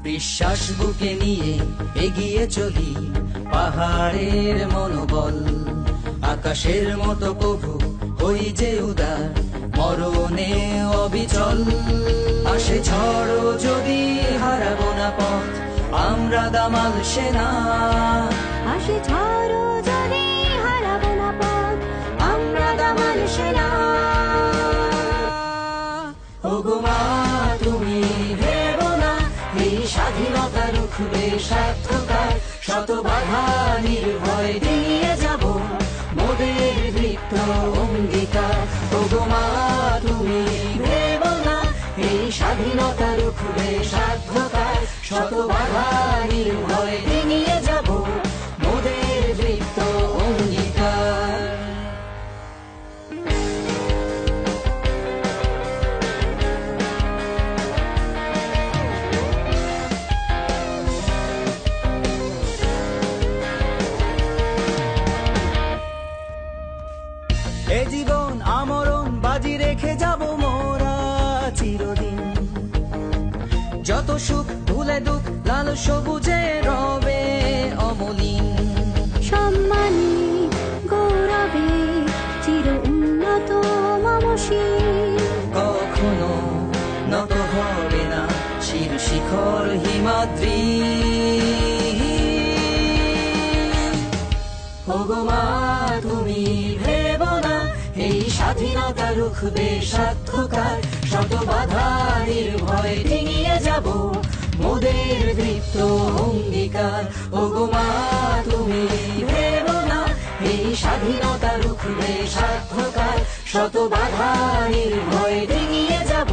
বিশ্বাস বুকে নিয়ে এগিয়ে চলি, পাহাড়ের মনোবল আকাশের মতো প্রভু হই যে উদার, মরণে অবিচল। আসে ঝড় যদি হারাবো না পথ, আমরা দামাল সেনা। আসে ঝড় যদি হারাবো না পথ, আমরা দামাল সেনা। ওগো মা তুমি ভেবো না, এই স্বাধীনতা রুখবে সার্থকার, শত বাধা নির্ভয় দিয়ে যাব মোদের দৃপ্ত অঙ্গীকার। ওগো মা তুমি ভেবো না, এই স্বাধীনতা রুখবে সার্থকার, শত বাধা নির্ভয় দিয়ে যাব মোদের দৃপ্ত অঙ্গীকার। এ জীবন আমরণ বাজি রেখে যাব মোরা চিরদিন, যত সুখ ভুলে দুঃখ লাল সবুজে রবে অমলিন। সম্মানে গৌরবে চির উন্নত মমশী, কখনো নত হবে না শির শিখর হিমাদ্রি। ওগো মা তুমি ভেবো না, এই স্বাধীনতা রুখবে সার্থকার, শত বাধা নির্ভয় ডিঙিয়ে যাব মোদের দৃপ্ত অঙ্গীকার। ওগো মা তুমি ভেবো না, এই স্বাধীনতা রুখবে সার্থকার, শত বাধা নির্ভয় ডিঙিয়ে যাব